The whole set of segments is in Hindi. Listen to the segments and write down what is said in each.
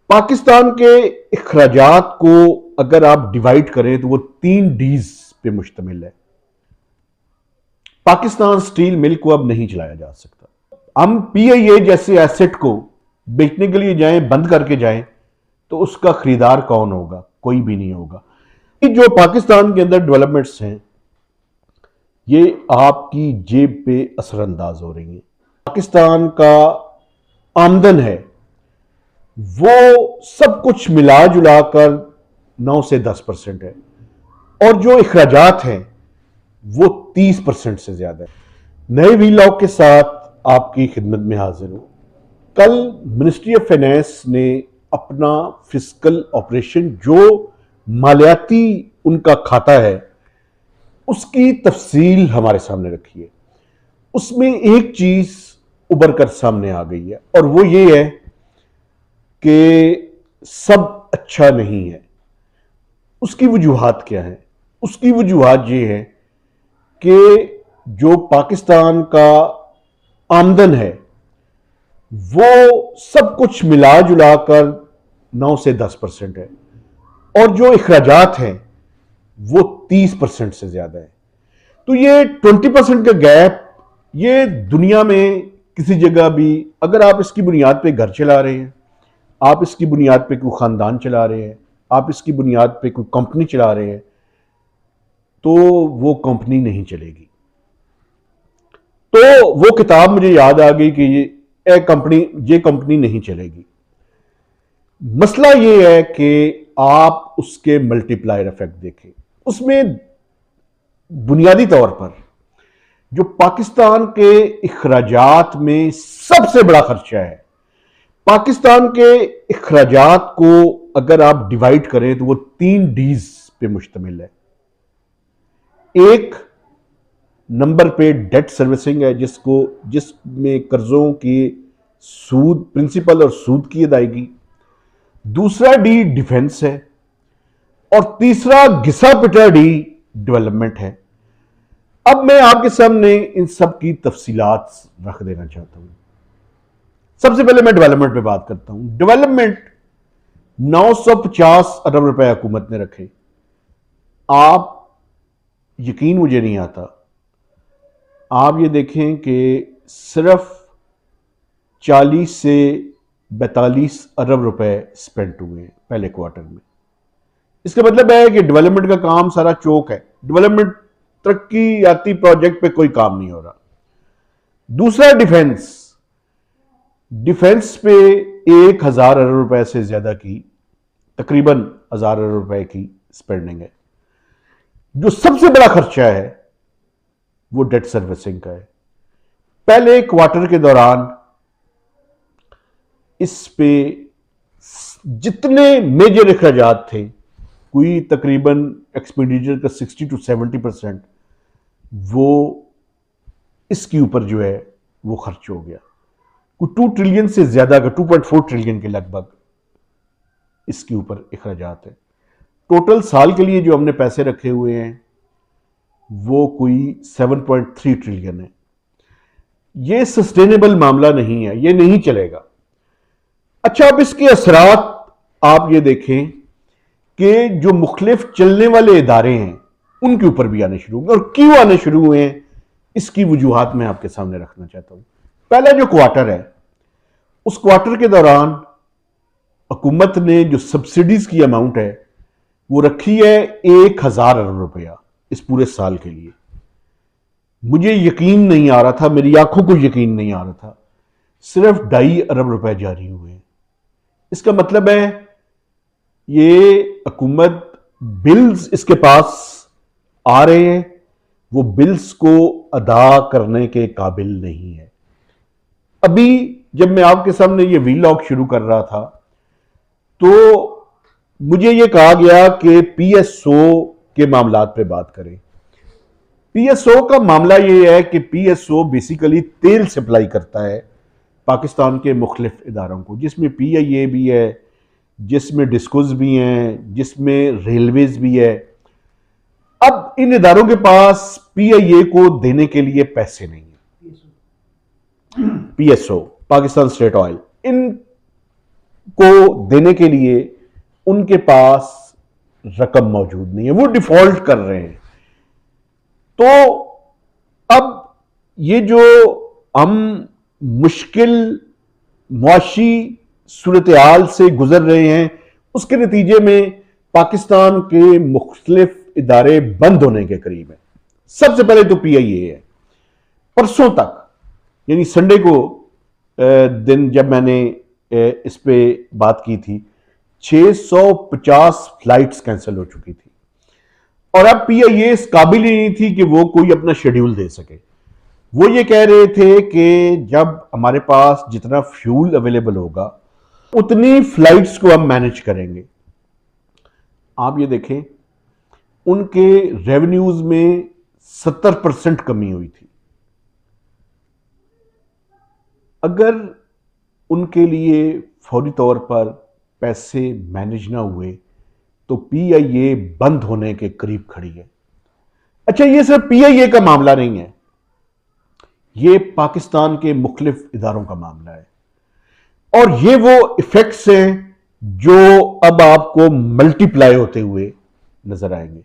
पाकिस्तान के अखराजात को अगर आप डिवाइड करें तो वो 3 डीज पे मुश्तमिल है। पाकिस्तान स्टील मिल को अब नहीं चलाया जा सकता। हम पीआईए जैसे एसेट को बेचने के लिए जाएं, बंद करके जाएं, तो उसका खरीदार कौन होगा? कोई भी नहीं होगा। जो पाकिस्तान के अंदर डेवलपमेंट्स हैं ये आपकी जेब पे असरअंदाज हो रही हैं। पाकिस्तान का आमदन है वो सब कुछ मिला जुला कर 9 से 10% है और जो अखराजात हैं वो 30% से ज्यादा है। नए वीलॉग के साथ आपकी खिदमत में हाजिर हूं। कल मिनिस्ट्री ऑफ फाइनेंस ने अपना फिस्कल ऑपरेशन जो मालियाती उनका खाता है उसकी तफसील हमारे सामने रखी है। उसमें एक चीज उभर कर सामने आ गई है और वो ये है कि सब अच्छा नहीं है। उसकी वजूहात क्या है? उसकी वजूहात ये है कि जो पाकिस्तान का आमदन है वो सब कुछ मिला जुला कर 9 से 10% है और जो अखराजात हैं वो 30% से ज्यादा है। तो ये 20% का गैप ये दुनिया में किसी जगह भी, अगर आप इसकी बुनियाद पे घर चला रहे हैं, आप इसकी बुनियाद पे कोई खानदान चला रहे हैं, आप इसकी बुनियाद पे कोई कंपनी चला रहे हैं, तो वो कंपनी नहीं चलेगी। तो वो किताब मुझे याद आ गई कि ये कंपनी नहीं चलेगी। मसला ये है कि आप उसके मल्टीप्लायर इफेक्ट देखें। उसमें बुनियादी तौर पर जो पाकिस्तान के अखराजात में सबसे बड़ा खर्चा है, पाकिस्तान के अखराजात को अगर आप डिवाइड करें तो वो 3 डीज पे मुश्तमिल है। एक नंबर पे डेट सर्विसिंग है जिसमें कर्जों की सूद, प्रिंसिपल और सूद की अदायगी। दूसरा डी डिफेंस है और तीसरा घिसा पिटा डी डेवलपमेंट है। अब मैं आपके सामने इन सब की तफसीलात रख देना चाहता हूं। सबसे पहले मैं डेवलपमेंट पे बात करता हूं। डेवलपमेंट 950 अरब रुपए हुकूमत ने रखे। आप यकीन मुझे नहीं आता, आप ये देखें कि सिर्फ 40 से 42 अरब रुपए स्पेंड हुए हैं पहले क्वार्टर में। इसका मतलब है कि डेवलपमेंट का काम सारा चौक है। डेवलपमेंट तरक्कीयाती प्रोजेक्ट पे कोई काम नहीं हो रहा। दूसरा डिफेंस पे 1000 अरब रुपए से ज्यादा की, तकरीबन 1000 अरब रुपए की स्पेंडिंग है। जो सबसे बड़ा खर्चा है वो डेट सर्विसिंग का है। पहले क्वार्टर के दौरान इस पे जितने मेजर अखराजात थे, कोई तकरीबन एक्सपेंडिचर का 60 to 70% वो इसके ऊपर जो है वो खर्च हो गया। कोई 2 ट्रिलियन से ज्यादा का, 2.4 ट्रिलियन के लगभग इसके ऊपर अखराजात है। टोटल साल के लिए जो हमने पैसे रखे हुए हैं वो कोई 7.3 ट्रिलियन है। ये सस्टेनेबल मामला नहीं है, ये नहीं चलेगा। अच्छा, अब इसके असरात आप ये देखें कि जो मुख्तलिफ चलने वाले इदारे हैं उनके ऊपर भी आने शुरू हुए। और क्यों आने शुरू हुए हैं इसकी वजूहात मैं आपके सामने रखना चाहता हूं। पहला जो क्वार्टर है, उस क्वार्टर के दौरान हुकूमत ने जो सब्सिडीज की अमाउंट है वो रखी है 1000 अरब रुपया इस पूरे साल के लिए। मुझे यकीन नहीं आ रहा था, मेरी आंखों को यकीन नहीं आ रहा था, सिर्फ 2.5 अरब रुपए जारी हुए। इसका मतलब है ये हुकूमत, बिल्स इसके पास आ रहे हैं, वो बिल्स को अदा करने के काबिल नहीं है। अभी जब मैं आपके सामने ये वीलॉग शुरू कर रहा था तो मुझे ये कहा गया कि पीएसओ के मामलात पे बात करें। पीएसओ का मामला ये है कि पीएसओ बेसिकली तेल सप्लाई करता है पाकिस्तान के मुख्तलिफ इदारों को, जिसमें पीआईए भी है, जिसमें डिस्कोज भी हैं, जिसमें रेलवेज भी है। अब इन इदारों के पास पीआईए को देने के लिए पैसे नहीं है। पीएसओ, पाकिस्तान स्टेट ऑयल, इन को देने के लिए उनके पास रकम मौजूद नहीं है, वो डिफॉल्ट कर रहे हैं। तो अब ये जो हम मुश्किल मुआशी सूरत हाल से गुजर रहे हैं, उसके नतीजे में पाकिस्तान के मुख्तलिफ इदारे बंद होने के करीब हैं। सबसे पहले तो PIA है। परसों तक यानी संडे को दिन जब मैंने इस पे बात की थी, 650 फ्लाइट्स कैंसिल हो चुकी थी और अब PIA इस काबिल ही नहीं थी कि वो कोई अपना शेड्यूल दे सके। वो ये कह रहे थे कि जब हमारे पास जितना फ्यूल अवेलेबल होगा उतनी फ्लाइट्स को हम मैनेज करेंगे। आप ये देखें, उनके रेवेन्यूज में 70% कमी हुई थी। अगर उनके लिए फौरी तौर पर पैसे मैनेज ना हुए तो PIA बंद होने के करीब खड़ी है। अच्छा, ये सिर्फ PIA का मामला नहीं है, ये पाकिस्तान के मुख्तलिफ इदारों का मामला है और ये वो इफेक्ट्स हैं जो अब आपको मल्टीप्लाई होते हुए नजर आएंगे।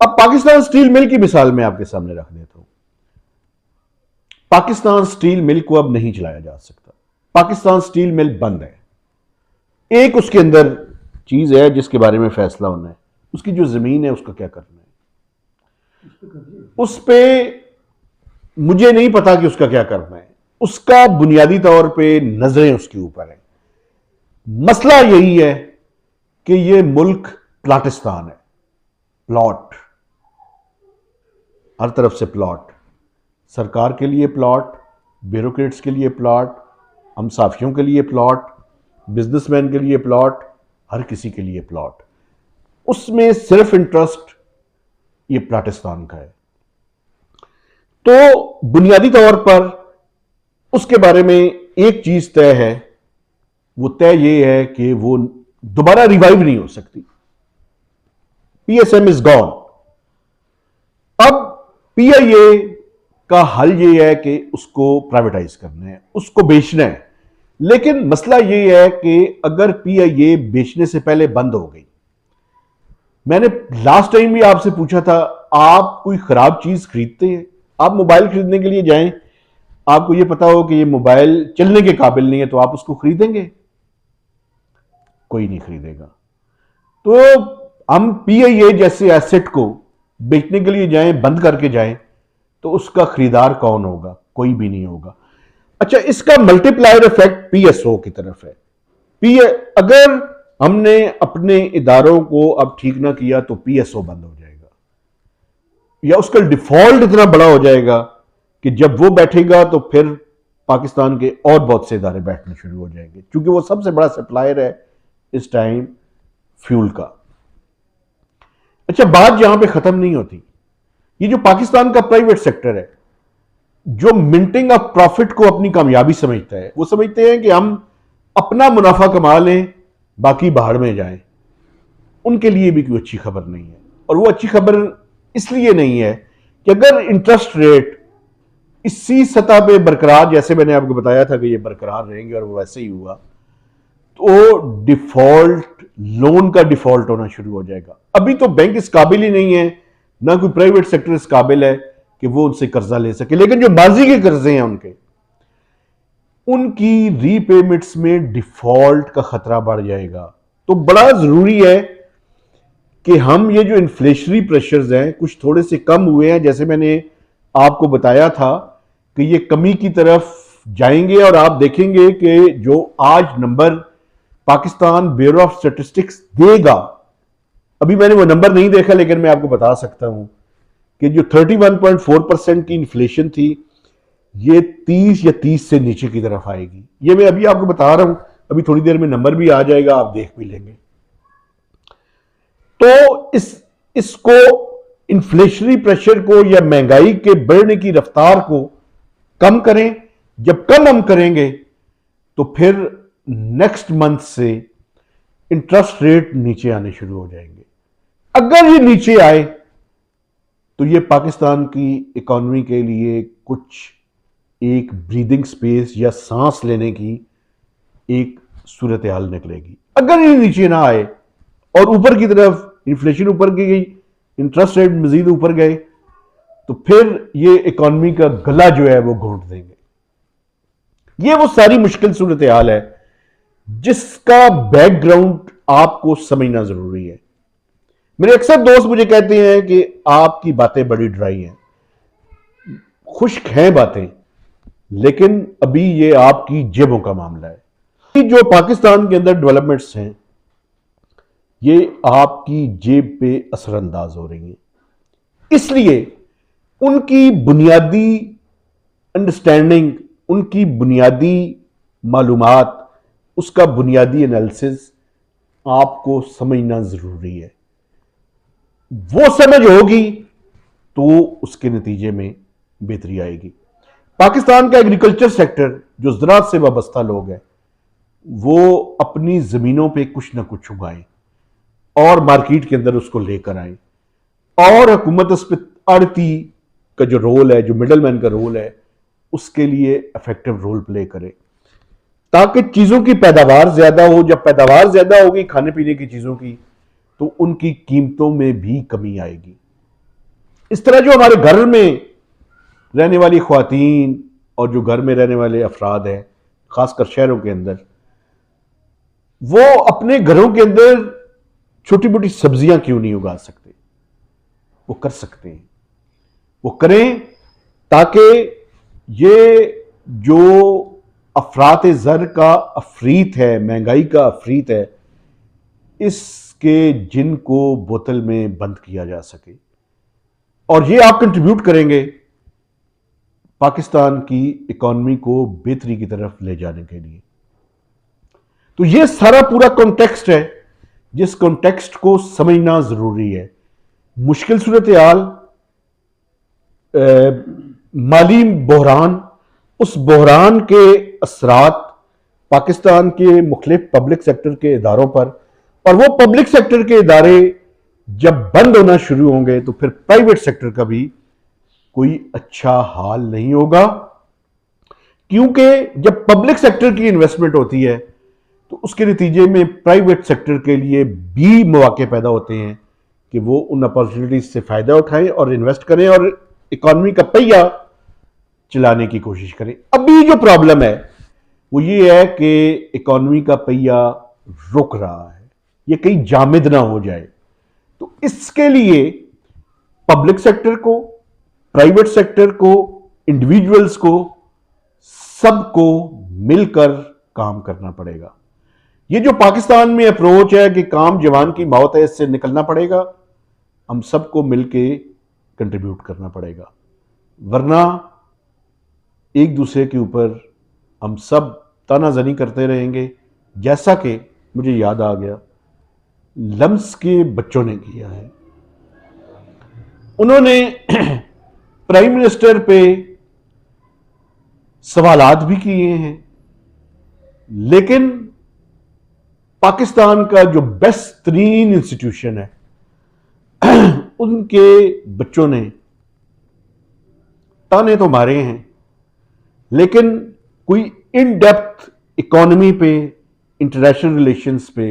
अब पाकिस्तान स्टील मिल की मिसाल मैं आपके सामने रख देता हूं। पाकिस्तान स्टील मिल को अब नहीं चलाया जा सकता। पाकिस्तान स्टील मिल बंद है। एक उसके अंदर चीज है जिसके बारे में फैसला होना है, उसकी जो जमीन है उसका क्या करना है। उस पे मुझे नहीं पता कि उसका क्या करना है। उसका बुनियादी तौर पे नजरें उसके ऊपर है। मसला यही है कि यह मुल्क प्लाटिस्तान है, प्लॉट, हर तरफ से प्लॉट, सरकार के लिए प्लॉट, ब्यूरोक्रेट्स के लिए प्लॉट, हम साफियों के लिए प्लॉट, बिजनेसमैन के लिए प्लॉट, हर किसी के लिए प्लॉट। उसमें सिर्फ इंटरेस्ट ये प्लाटिस्तान का है। तो बुनियादी तौर पर उसके बारे में एक चीज तय है, वो तय ये है कि वो दोबारा रिवाइव नहीं हो सकती। PSM is gone. अब PIA का हल ये है कि उसको प्राइवेटाइज करना है, उसको बेचना है। लेकिन मसला ये है कि अगर PIA बेचने से पहले बंद हो गई, मैंने लास्ट टाइम भी आपसे पूछा था, आप कोई खराब चीज खरीदते हैं? आप मोबाइल खरीदने के लिए जाएं, आपको यह पता हो कि ये मोबाइल चलने के काबिल नहीं है, तो आप उसको खरीदेंगे? कोई नहीं खरीदेगा। तो हम PIA जैसे एसेट को बेचने के लिए जाएं, बंद करके जाएं, तो उसका खरीदार कौन होगा? कोई भी नहीं होगा। अच्छा, इसका मल्टीप्लायर इफेक्ट PSO की तरफ है। अगर हमने अपने इदारों को अब ठीक ना किया तो PSO बंद हो जाएगा, या उसका डिफॉल्ट इतना बड़ा हो जाएगा कि जब वो बैठेगा तो फिर पाकिस्तान के और बहुत से इदारे बैठने शुरू हो जाएंगे, क्योंकि वो सबसे बड़ा सप्लायर है इस टाइम फ्यूल का। अच्छा, बात यहां पे खत्म नहीं होती। ये जो पाकिस्तान का प्राइवेट सेक्टर है, जो मिंटिंग ऑफ प्रॉफिट को अपनी कामयाबी समझता है, वो समझते हैं कि हम अपना मुनाफा कमा लें, बाकी बाहर में जाएं, उनके लिए भी कोई अच्छी खबर नहीं है। और वो अच्छी खबर इसलिए नहीं है कि अगर इंटरेस्ट रेट इसी सतह पे बरकरार, जैसे मैंने आपको बताया था कि ये बरकरार रहेंगे और वो वैसे ही हुआ, तो डिफॉल्ट, लोन का डिफॉल्ट होना शुरू हो जाएगा। अभी तो बैंक इस काबिल ही नहीं है, ना कोई प्राइवेट सेक्टर इस काबिल है कि वो उनसे कर्जा ले सके। लेकिन जो माजी के कर्जे हैं उनकी रीपेमेंट्स में डिफॉल्ट का खतरा बढ़ जाएगा। तो बड़ा जरूरी है कि हम ये जो इन्फ्लेशनरी प्रेशर्स हैं कुछ थोड़े से कम हुए हैं। जैसे मैंने आपको बताया था कि ये कमी की तरफ जाएंगे और आप देखेंगे कि जो आज number Pakistan bureau of statistics देगा, अभी मैंने वो नंबर नहीं देखा, लेकिन मैं आपको बता सकता हूं कि जो 31.4% की इन्फ्लेशन थी, ये 30 या 30 से नीचे की तरफ आएगी। ये मैं अभी आपको बता रहा हूं, अभी थोड़ी देर में नंबर भी आ जाएगा, आप देख भी लेंगे। तो इसको, इन्फ्लेशनरी प्रेशर को या महंगाई के बढ़ने की रफ्तार को कम करें। जब कम हम करेंगे तो फिर नेक्स्ट मंथ से इंटरेस्ट रेट नीचे आने शुरू हो जाएंगे। अगर ये नीचे आए तो ये पाकिस्तान की इकोनॉमी के लिए कुछ एक ब्रीदिंग स्पेस या सांस लेने की एक सूरत हाल निकलेगी। अगर ये नीचे ना आए और ऊपर की तरफ इन्फ्लेशन ऊपर की गई, इंटरेस्ट रेट मजीद ऊपर गए, तो फिर ये इकॉनमी का गला जो है वो घोंट देंगे। ये वो सारी मुश्किल सूरत हाल है जिसका बैकग्राउंड आपको समझना जरूरी है। मेरे अक्सर दोस्त मुझे कहते हैं कि आपकी बातें बड़ी ड्राई हैं। खुश्क हैं बातें, लेकिन अभी ये आपकी जेबों का मामला है। जो पाकिस्तान के अंदर डेवलपमेंट्स हैं ये आपकी जेब पे असरअंदाज हो रही हैं, इसलिए उनकी बुनियादी अंडरस्टैंडिंग, उनकी बुनियादी मालूमात, उसका बुनियादी एनालिसिस आपको समझना जरूरी है। वो समझ होगी तो उसके नतीजे में बेहतरी आएगी। पाकिस्तान का एग्रीकल्चर सेक्टर, जो ज़राअत से वाबस्ता लोग हैं, वो अपनी ज़मीनों पे कुछ ना कुछ उगाएं और मार्केट के अंदर उसको लेकर आए, और हुकूमत उस पर आड़ती का जो रोल है, जो मिडल मैन का रोल है, उसके लिए इफेक्टिव रोल प्ले करे, ताकि चीज़ों की पैदावार ज़्यादा हो। जब पैदावार ज़्यादा होगी खाने पीने की चीज़ों की, तो उनकी कीमतों में भी कमी आएगी। इस तरह जो हमारे घर में रहने वाली ख्वातीन और जो घर में रहने वाले अफराद हैं, खासकर शहरों के अंदर, वो अपने घरों के अंदर छोटी मोटी सब्जियां क्यों नहीं उगा सकते? वो कर सकते हैं, वो करें, ताकि ये जो अफरात ज़र का अफरीत है, महंगाई का अफरीत है, इसके जिन को बोतल में बंद किया जा सके। और ये आप कंट्रीब्यूट करेंगे पाकिस्तान की इकॉनमी को बेहतरी की तरफ ले जाने के लिए। तो ये सारा पूरा कॉन्टेक्स्ट है, जिस कॉन्टेक्स्ट को समझना जरूरी है। मुश्किल सूरत हाल, माली बहरान, उस बहरान के असरात पाकिस्तान के मुख्तलिफ पब्लिक सेक्टर के इदारों पर, और वो पब्लिक सेक्टर के इदारे जब बंद होना शुरू होंगे तो फिर प्राइवेट सेक्टर का भी कोई अच्छा हाल नहीं होगा। क्योंकि जब पब्लिक सेक्टर की इन्वेस्टमेंट होती है तो उसके नतीजे में प्राइवेट सेक्टर के लिए भी मौके पैदा होते हैं कि वो उन अपॉर्चुनिटीज से फायदा उठाएं और इन्वेस्ट करें और इकॉनमी का पहिया चलाने की कोशिश करें। अभी जो प्रॉब्लम है वो ये है कि इकॉनमी का पहिया रुक रहा है, ये कहीं जामिद ना हो जाए। तो इसके लिए पब्लिक सेक्टर को, प्राइवेट सेक्टर को, इंडिविजुअल्स को, सबको मिलकर काम करना पड़ेगा। ये जो पाकिस्तान में अप्रोच है कि काम जवान की मौत है, इससे निकलना पड़ेगा। हम सबको मिलके कंट्रीब्यूट करना पड़ेगा, वरना एक दूसरे के ऊपर हम सब तानाजनी करते रहेंगे, जैसा कि मुझे याद आ गया लम्स के बच्चों ने किया है। उन्होंने प्राइम मिनिस्टर पे सवालात भी किए हैं, लेकिन पाकिस्तान का जो बेस्ट तरीन इंस्टीट्यूशन है उनके बच्चों ने ताने तो मारे हैं, लेकिन कोई इन डेप्थ इकोनॉमी पे, इंटरनेशनल रिलेशंस पे,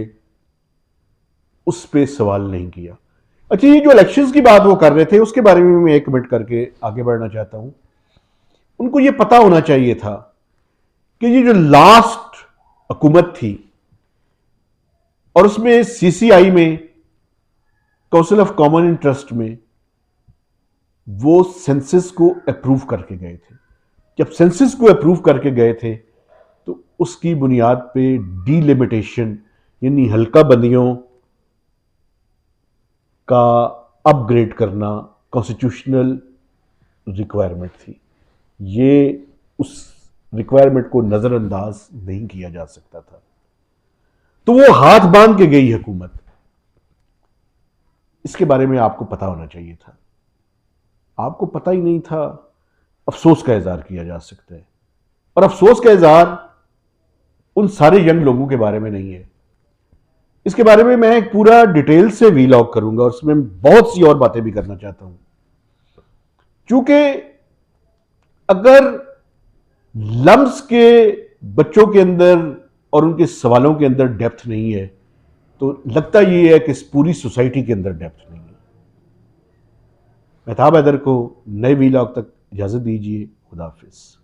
उस पे सवाल नहीं किया। अच्छा, ये जो इलेक्शंस की बात वो कर रहे थे, उसके बारे में मैं एक कमेंट करके आगे बढ़ना चाहता हूं। उनको ये पता होना चाहिए था कि ये जो लास्ट हुकूमत थी और उसमें सीसीआई में, काउंसिल ऑफ कॉमन इंटरेस्ट में, वो सेंसस को अप्रूव करके गए थे। जब सेंसस को अप्रूव करके गए थे तो उसकी बुनियाद पे डीलिमिटेशन यानी हल्का बंदियों का अपग्रेड करना कॉन्स्टिट्यूशनल रिक्वायरमेंट थी। ये उस रिक्वायरमेंट को नजरअंदाज नहीं किया जा सकता था। तो वो हाथ बांध के गई हुकूमत, इसके बारे में आपको पता होना चाहिए था। आपको पता ही नहीं था, अफसोस का इजहार किया जा सकता है। और अफसोस का इजहार उन सारे यंग लोगों के बारे में नहीं है। इसके बारे में मैं एक पूरा डिटेल से वीलॉग करूंगा और उसमें बहुत सी और बातें भी करना चाहता हूं। क्योंकि अगर लम्स के बच्चों के अंदर और उनके सवालों के अंदर डेप्थ नहीं है, तो लगता ये है कि इस पूरी सोसाइटी के अंदर डेप्थ नहीं है। मेहताब हैदर को नए वीलॉग तक इजाज़त दीजिए। खुदा हाफिज़।